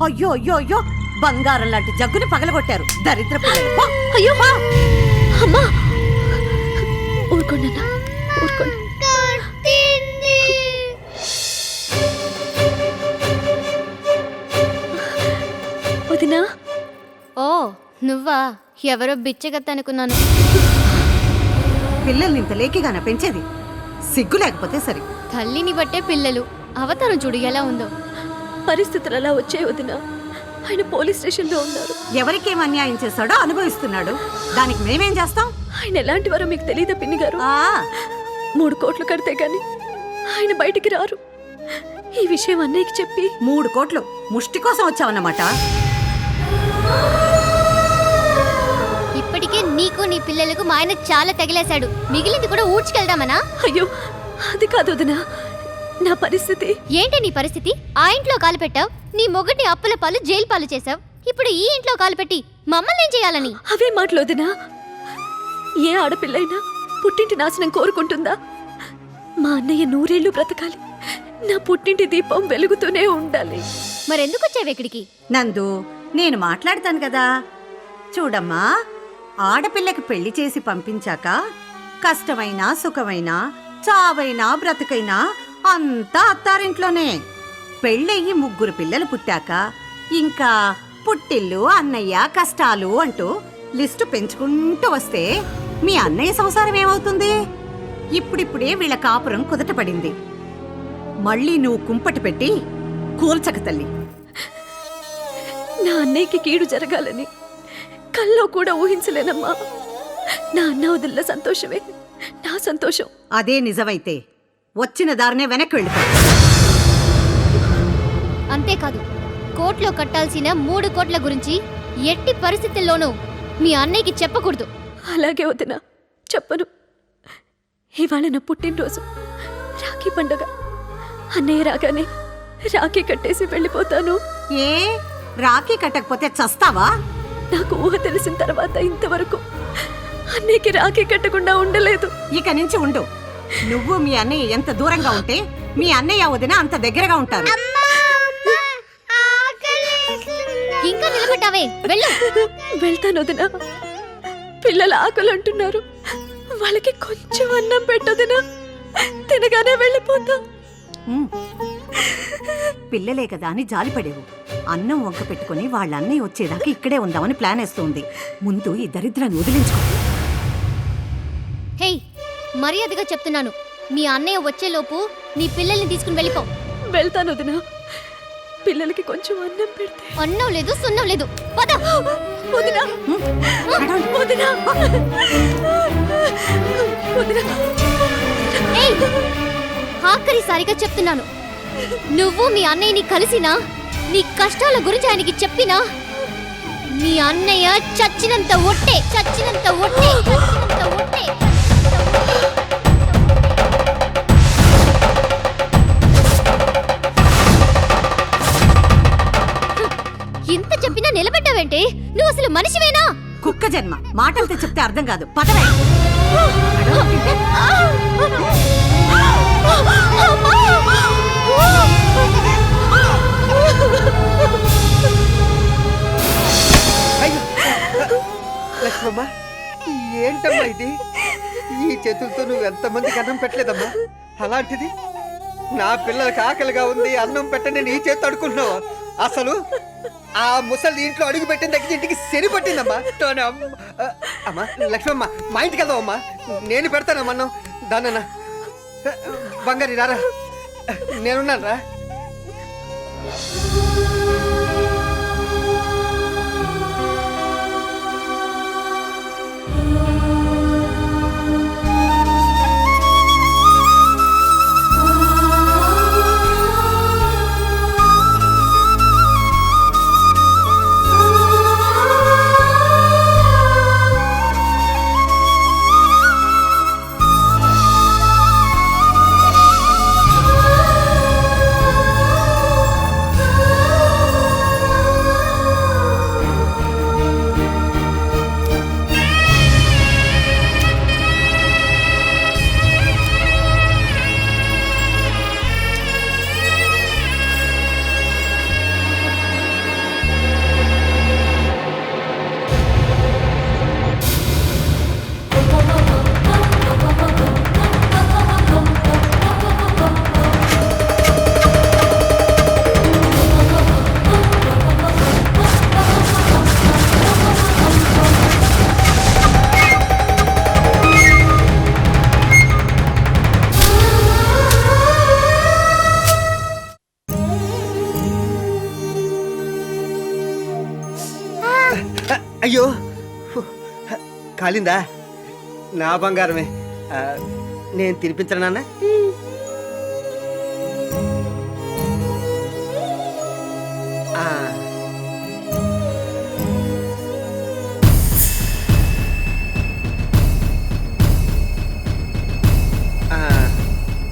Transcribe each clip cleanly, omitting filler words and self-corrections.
అయ్యో అయ్యో అయ్యో బంగారం లాంటి జగ్గుని పగలగొట్టారు దరిద్ర పిల్లలు. పో. అయ్యో అమ్మా, ఊరుకోండి అన్న, ఊరుకోండి. వదినా. ఓ నువ్వా? ఎవరో బిచ్చగత్త అనుకున్నాను. పిల్లల్ని ఇంత లేకిగానే పెంచేది, సిగ్గు లేకపోతే సరి. తల్లిని బట్టే పిల్లలు. అవతారం చూడు ఎలా ఉందో. పరిస్థితులు అలా వచ్చే వదినా. ఆయన పోలీస్ స్టేషన్లో ఉన్నారు. ఎవరికేం అన్యాయం చేశాడో అనుభవిస్తున్నాడు, దానికి మేమేం చేస్తాం? ఆయన ఎలాంటి వారో మీకు తెలియదా పిన్ని గారు? ఆ 3 కోట్లు కడితే గాని ఆయన బయటికి రారు. ఈ విషయం అన్నయ్యకి చెప్పి 3 కోట్లు ముష్టి కోసం వచ్చావన్నమాట. ఇప్పటికే నీకు నీ పిల్లలకు మా ఆయన చాలా తగిలేశాడు. మిగిలింది కూడా ఊడ్చుకెళ్దామనా? అయ్యో అది కాదు వదినా, నా పరిస్థితి. ఏంటి నీ పరిస్థితి? ఆ ఇంట్లో కాలు పెట్టావు, నీ మొగుడిని అప్పుల పాలు జైలు పాలు చేశావు. ఇప్పుడు ఈ ఇంట్లో కాలు పెట్టి మమ్మల్ని ఏం చేయాలని? అవే మాటలు వదినా. ఏ ఆడపిల్లైనా పుట్టింటి నాశనం కోరుకుంటుందా? మా అన్నయ్య 100 ఏళ్ళు బ్రతకాలి, నా పుట్టింటి దీపం వెలుగుతూనే ఉండాలి. మరెందుకు వచ్చావు ఇక్కడికి? నందు, నేను మాట్లాడతాను కదా. చూడమ్మా, ఆడపిల్లకి పెళ్లి చేసి పంపించాక కష్టమైనా సుఖమైనా చావైనా బ్రతుకైనా అంతా అత్తారింట్లోనే. పెళ్ళయ్యి 3 పిల్లలు పుట్టాక ఇంకా పుట్టిల్లు అన్నయ్య కష్టాలు అంటూ లిస్టు పెంచుకుంటూ వస్తే మీ అన్నయ్య సంసారం ఏమవుతుంది? ఇప్పుడిప్పుడే వీళ్ళ కాపురం కుదటపడింది. మళ్ళీ నువ్వు కుంపటి పెట్టి కూల్చక తల్లి. నా అన్నయ్యకి కీడు జరగాలని కల్లో కూడా ఊహించలేనమ్మా. నా అన్న వదిలిన సంతోషమే నా సంతోషం. అదే నిజమైతే వచ్చిన దారినే వెనక్కి వెళ్ళిపో. అంతేకాదు, కోర్టులో కట్టాల్సిన 3 కోట్ల గురించి ఎట్టి పరిస్థితుల్లోనూ మీ అన్నయ్యకి చెప్పకూడదు. అలాగే వదినా, చెప్పను. ఇవాళ నా పుట్టినరోజు, రాఖీ పండుగ. అన్నయ్య రాగానే రాఖీ కట్టేసి వెళ్ళిపోతాను. ఏ రాఖీ కట్టకపోతే చస్తావా? నాకు ఊహ తెలిసిన తర్వాత ఇంతవరకు అన్నయ్యకి రాఖీ కట్టకుండా ఉండలేదు. ఇక నుంచి ఉండు. నువ్వు మీ అన్నయ్య ఎంత దూరంగా ఉంటే మీ అన్నయ్య వదిన అంత దగ్గరగా ఉంటారు. ఇంకా నిలబడ్డావే, వెళ్ళు. వెళ్తాను వదినా. పిల్లలు ఆకలి అంటున్నారు, వాళ్ళకి కొంచెం అన్నం పెట్టొదినా, తినగానే వెళ్ళిపోతా. పిల్లలే కదా అని జాలిపడేవు. అన్నం వంక పెట్టుకుని వాళ్ళ అన్నయ్య వచ్చేదాకా ఇక్కడే ఉందామని ప్లాన్ వేస్తుంది. ముందు ఈ దరిద్రాన్ని వదిలించుకో. హే, మర్యాదగా చెప్తున్నాను, మీ అన్నయ్య వచ్చేలోపు నీ పిల్లల్ని తీసుకుని వెళ్ళిపో. వెళ్తాను వదినా. పిల్లలకి కొంచెం అన్నం పెడితే. అన్నం లేదు, సున్నం లేదు. పద. వదినా, వదినా, వదినా. ఏయ్, ఆఖరిసారిగా చెప్తున్నాను, నువ్వు మీ అన్నయ్యని కలిసినా నీ కష్టాల గురించి ఆయనకి చెప్పినా మీ అన్నయ్య చచ్చినంత ఒట్టే, చచ్చినంత ఒట్టే, చచ్చినంత ఒట్టే. ఇంత చెప్పినా నిలబెట్టావేంటి? నువ్వు అసలు మనిషివేనా? కుక్క జన్మ. మాటలతో చెప్తే అర్థం కాదు. పదవే. లక్ష్మమ్మ, ఏంటమ్మా ఇది? ఈ చేతులతో నువ్వు ఎంతమందికి అన్నం పెట్టలేదమ్మా. అలాంటిది నా పిల్లలకి ఆకలిగా ఉంది, అన్నం పెట్టండి నీ చేతి అడుకుంటున్నావా? అసలు ఆ ముసలి ఇంట్లో అడుగు పెట్టిన దగ్గర ఇంటికి శని పట్టిందమ్మా. అమ్మా లక్ష్మమ్మ, మా ఇంటికి వెళ్దామమ్మా. నేను పెడతానమ్మా అన్నం. దానన్నా బంగారి రారా, నేనున్నాను రా. అయ్యో కాలిందా? నా బంగారమే. నేను తినిపించను నాన్న.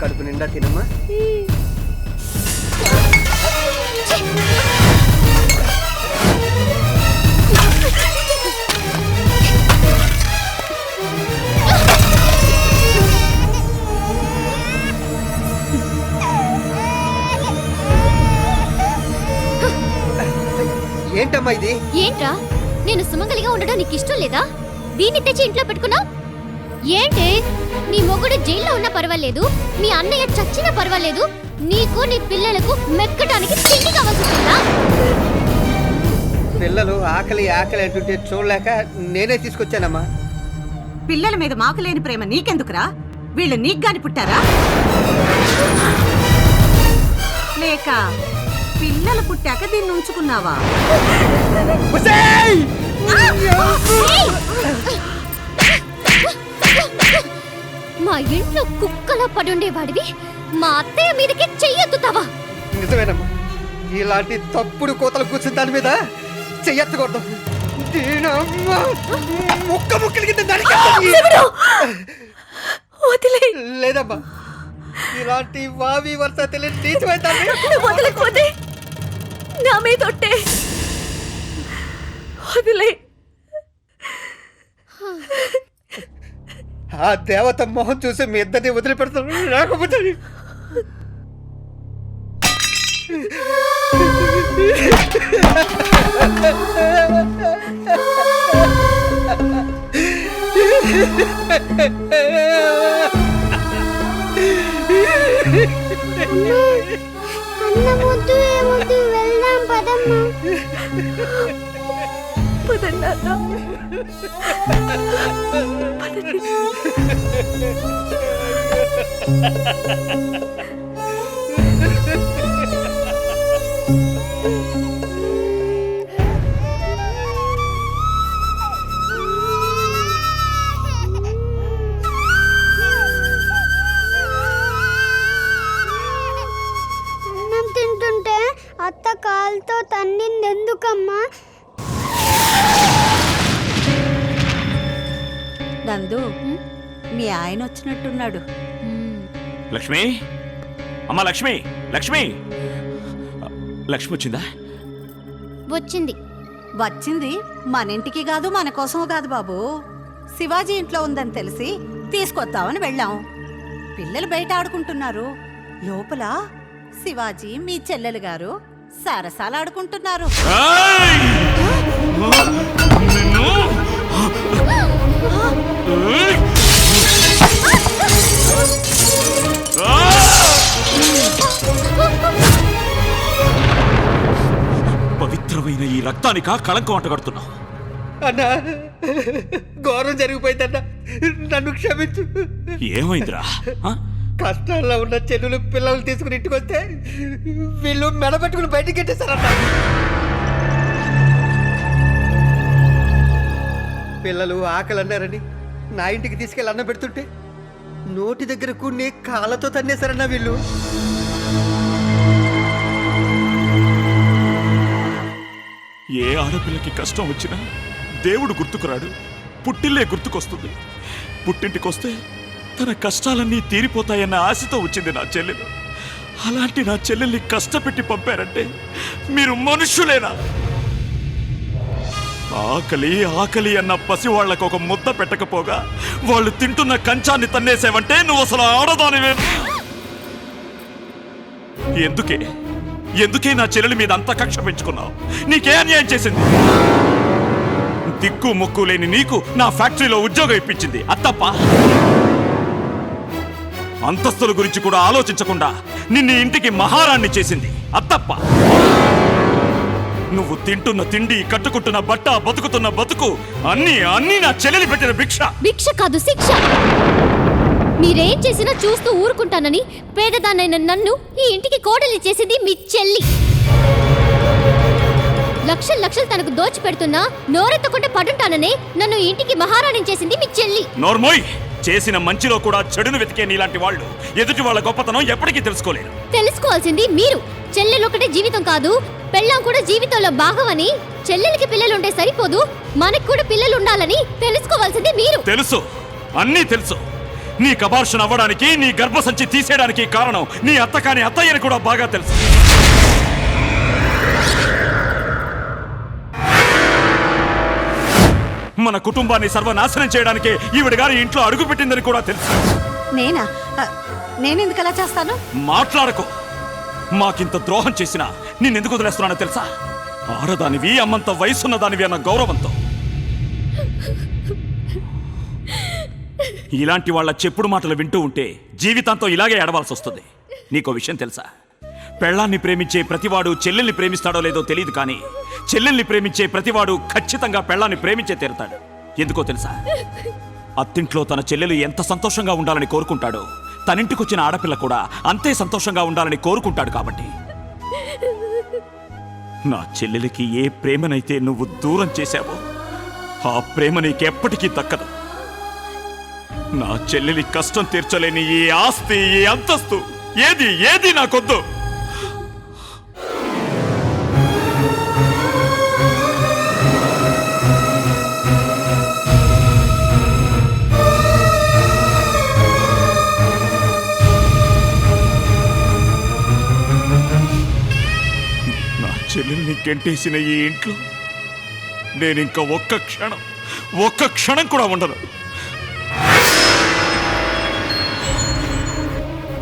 కడుపు నిండా తినమ్మా. ఏంటమ్మా ఇది? ఏంట్రా, నేను సుమంగలిగా ఉండడం నీకు ఇష్టం లేదా? దీన్ని తెచ్చి ఇంట్లో పెట్టుకున్నా ఏంటి? నీ మొగుడు జైల్లో ఉన్నా పర్వాలేదు, మీ అన్నయ్య చచ్చినా పర్వాలేదు, నీకు నీ పిల్లలకు మెక్కడానికి తిండి కావాల్సిందా? పిల్లలు ఆకలి ఆకలి అంటుంటే చూడలేక నేనే తీసుకొచ్చానమ్మా. పిల్లల మీద మాకు లేని ప్రేమ నీకెందుకురా? వీళ్ళు నీకు గాని పుట్టారా? లేక పిల్లలు పుట్టాక దీన్ని ఉంచుకున్నావా? మా ఇంట్లో కుక్కలా పడుండేవాడివి మా అత్తయ్య మీదకి చెయ్యెత్తుతావా? నిజమేనమ్మా, ఇలాంటి తప్పుడు కోతలు కూర్చుని దాని మీద చెయ్యెత్తకూడదు. ముక్క ముక్కలు కింద లేదమ్మా, ఇలాంటి వావి వరుస తెలియని నీచమైందాన్ని వదలకపోతే నా మీద ఒట్టే. వదిలే. ఆ దేవత మొహం చూసి మీ ఇద్దరిని వదిలిపెడతాను. లేకపోతే అన్నమొద్దు ఏమొద్దు, వెళ్దాం పదమ్మా. పదండి అన్న. అన్నం తింటుంటే అత్త కాలుతో తన్నింది ఎందుకమ్మా? నందు, మీ ఆయన వచ్చినట్టున్నాడు. లక్ష్మి, అమ్మా లక్ష్మి, లక్ష్మి, లక్ష్మి వచ్చిందా? వచ్చింది. వచ్చింది మన ఇంటికి కాదు, మన కోసం కాదు బాబు. శివాజీ ఇంట్లో ఉందని తెలిసి తీసుకొద్దామని వెళ్ళాం. పిల్లలు బయట ఆడుకుంటున్నారు, లోపల శివాజీ మీ చెల్లెలు గారు సరసాలు ఆడుకుంటున్నారు. పవిత్రమైన ఈ రక్తానికా కళంకం అంటగడుతున్నావు? అన్నా, ఘోరం జరిగిపోయిందన్నా, నన్ను క్షమించు. ఏమైందిరా? కష్టాల్లో ఉన్న చెల్లులు పిల్లలు తీసుకుని ఇంటికి వస్తే వీళ్ళు మెడబెట్టుకుని బయటికి గెట్టేశారన్న. పిల్లలు ఆకలి అన్నారని నా ఇంటికి తీసుకెళ్ళి అన్నం పెడుతుంటే నోటి దగ్గర కొన్ని కాళ్ళతో తన్నేశారన్న వీళ్ళు. ఏ ఆడపిల్లకి కష్టం వచ్చినా దేవుడు గుర్తుకురాడు, పుట్టిల్లే గుర్తుకొస్తుంది. పుట్టింటికొస్తే తన కష్టాలన్నీ తీరిపోతాయన్న ఆశతో వచ్చింది నా చెల్లెలు. అలాంటి నా చెల్లెల్ని కష్టపెట్టి పంపారంటే మీరు మనుషులేనా? ఆకలి ఆకలి అన్న పసి వాళ్లకు ఒక ముద్ద పెట్టకపోగా వాళ్ళు తింటున్న కంచాన్ని తన్నేసావంటే నువ్వు అసలు ఆడదానివే. ఎందుకే నా చెల్లెలి మీద అంత కక్ష పెంచుకున్నావు? నీకే అన్యాయం చేసింది? దిక్కు ముక్కు లేని నీకు నా ఫ్యాక్టరీలో ఉద్యోగం ఇప్పించింది, అత్తప్ప. అంతస్తుల గురించి కూడా ఆలోచించకుండా నిన్ను ఇంటికి మహారాణి చేసింది, అత్తప్ప. నువ్వు తింటున్న తిండి, కట్టుకుంటున్న బట్ట, బతుకుతున్న బతుకు అన్నీ నా చెల్లెలి పెట్టిన భిక్ష. భిక్ష కాదు, శిక్ష. మీరేం చేసినా చూస్తూ ఊరుకుంటానని పేదదాన్నైన నన్ను ఈ ఇంటికి కోడలి చేసింది మీ చెల్లి. లక్షలు లక్షలు తనకు దోచి పెడుతున్నా నోరెత్తకుండా పడుంటాననే నన్ను ఇంటికి మహారాణిని చేసింది మీ చెల్లి. నోర్మోయ్, చేసిన మంచిలో కూడా చెడును వెతికే నీలాంటి వాళ్ళు ఎదుటి వాళ్ళ గొప్పతనం ఎప్పటికీ తెలుసుకోలేరు. తెలుసుకోవాల్సింది మీరు. చెల్లెలొకటే జీవితం కాదు, పెళ్ళాం కూడా జీవితంలో భాగమని. చెల్లెలకి పిల్లలుంటే సరిపోదు, మనకు కూడా పిల్లలు ఉండాలని తెలుసుకోవాల్సింది మీరు. తెలుసు, అన్నీ తెలుసు. నీ కబార్షన్ అవ్వడానికి, నీ గర్భసంచి తీసేయడానికి కారణం నీ అత్త కాని అత్తయ్యని కూడా బాగా తెలుసు. మన కుటుంబాన్ని సర్వనాశనం చేయడానికి ఈవిడ గారి ఇంట్లో అడుగు పెట్టిందని కూడా తెలుసు. నేనా నేనెందుకు అలా చేస్తాను? మాట్లాడకు. మాకింత ద్రోహం చేసినా నిన్నెందుకు వదిలేస్తున్నానో తెలుసా? ఆడదానివి, అమ్మంత వయసున్న దానివి అన్న గౌరవంతో. ఇలాంటి వాళ్ళ చెప్పుడు మాటలు వింటూ ఉంటే జీవితాంతం ఇలాగే ఏడవాల్సి వస్తుంది. నీకో విషయం తెలుసా? పెళ్ళాన్ని ప్రేమించే ప్రతివాడు చెల్లెల్ని ప్రేమిస్తాడో లేదో తెలియదు, కానీ చెల్లెల్ని ప్రేమించే ప్రతివాడు ఖచ్చితంగా పెళ్ళాన్ని ప్రేమించే తీరుతాడు. ఎందుకో తెలుసా? అత్తింట్లో తన చెల్లెలు ఎంత సంతోషంగా ఉండాలని కోరుకుంటాడో తనింటికొచ్చిన ఆడపిల్ల కూడా అంతే సంతోషంగా ఉండాలని కోరుకుంటాడు. కాబట్టి నా చెల్లెలికి ఏ ప్రేమనైతే నువ్వు దూరం చేశావో ఆ ప్రేమ నీకెప్పటికీ దక్కదు. నా చెల్లెలి కష్టం తీర్చలేని ఈ ఆస్తి, ఈ అంతస్తు ఏది నాకొద్దు. నా చెల్లెల్ని గెంటేసిన ఈ ఇంట్లో నేనింక ఒక్క క్షణం కూడా ఉండను.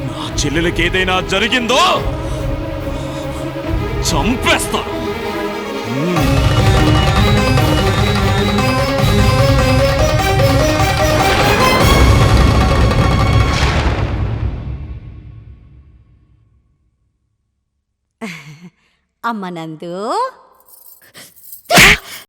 నా చెల్లెలకి ఏదైనా జరిగిందో చంపేస్తా. అమ్మ నందు,